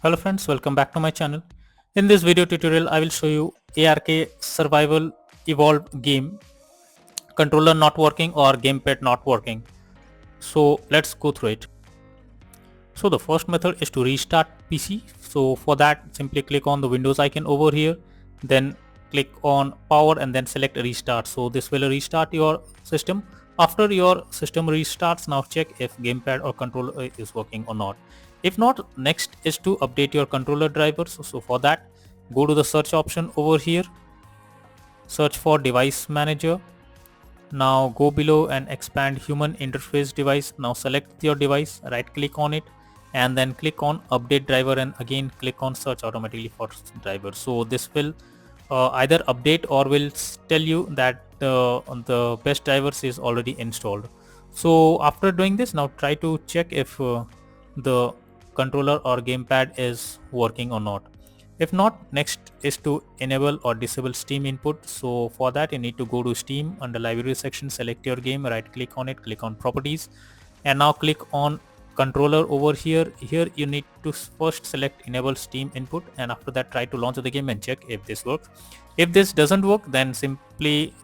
Hello friends, welcome back to my channel. In this video tutorial, I will show you ARK survival evolved game, controller not working or gamepad not working. So let's go through it. So the first method is to restart PC. So for that, simply click on the Windows icon over here, then click on power and then select restart. So this will restart your system. After your system restarts, now check if gamepad or controller is working or not. If not, next is to update your controller drivers. So for that, go to the search option over here, search for device manager. Now go below and expand human interface device. Now select your device, right click on it and then click on update driver and again click on search automatically for driver. So this will either update or will tell you that the best drivers is already installed. So after doing this, now try to check if the controller or gamepad is working or not. If not, next is to enable or disable Steam input. So for that you need to go to Steam, under library section, select your game, right click on it, click on properties and now click on controller over here. Here you need to first select enable Steam input and after that try to launch the game and check if this works. If this doesn't work, then simply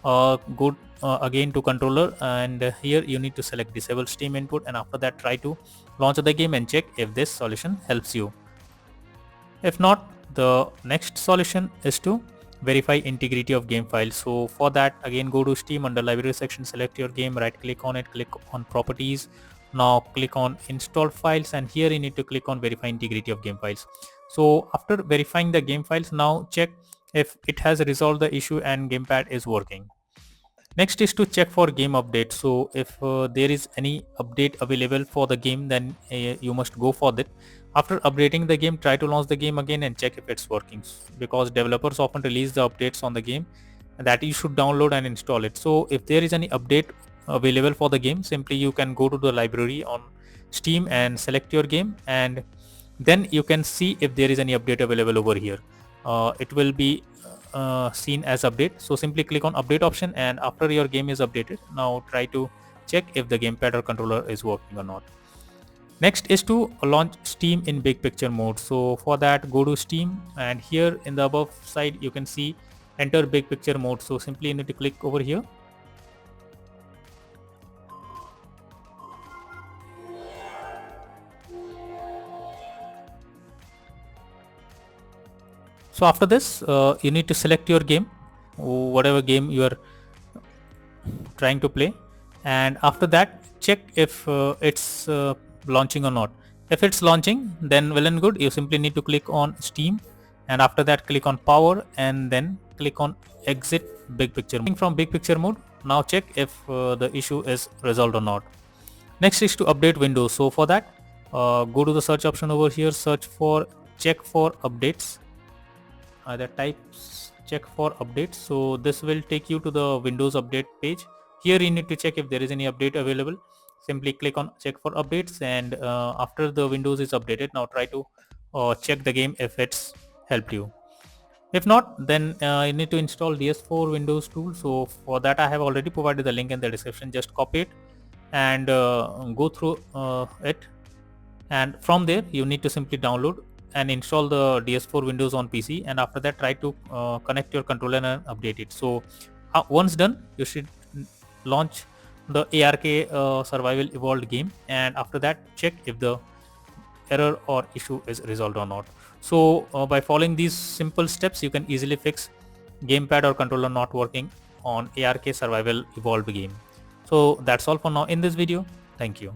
go again to controller and here you need to select disable Steam input and after that try to launch the game and check if this solution helps you. If not, the next solution is to verify integrity of game file. So for that, again go to Steam, under library section, select your game, right click on it, click on properties. Now click on install files and here you need to click on verify integrity of game files. So after verifying the game files, now check if it has resolved the issue and gamepad is working. Next is to check for game update. So if there is any update available for the game, then you must go for that. After updating the game, try to launch the game again and check if it's working, because developers often release the updates on the game that you should download and install it. So if there is any update available for the game, simply you can go to the library on Steam and select your game and then you can see if there is any update available over here. It will be seen as update. So simply click on update option and after your game is updated, now try to check if the gamepad or controller is working or not. Next is to launch Steam in big picture mode. So for that, go to Steam and here in the above side you can see enter big picture mode. So simply you need to click over here. So after this, you need to select your game, whatever game you are trying to play, and after that check if it's launching or not. If it's launching, then well and good. You simply need to click on Steam and after that click on power and then click on exit big picture mode. From big picture mode, now check if the issue is resolved or not. Next is to update Windows. So for that, go to the search option over here, search for check for updates, either type check for updates. So this will take you to the Windows update page. Here you need to check if there is any update available. Simply click on check for updates and after the Windows is updated, now try to check the game if it's helped you. If not, then you need to install DS4 Windows tool. So for that I have already provided the link in the description. Just copy it and go through it, and from there you need to simply download and install the DS4 Windows on PC and after that try to connect your controller and update it. So once done, you should launch the ARK survival evolved game and after that check if the error or issue is resolved or not. So by following these simple steps, you can easily fix gamepad or controller not working on ARK survival evolved game. So that's all for now in this video. Thank you.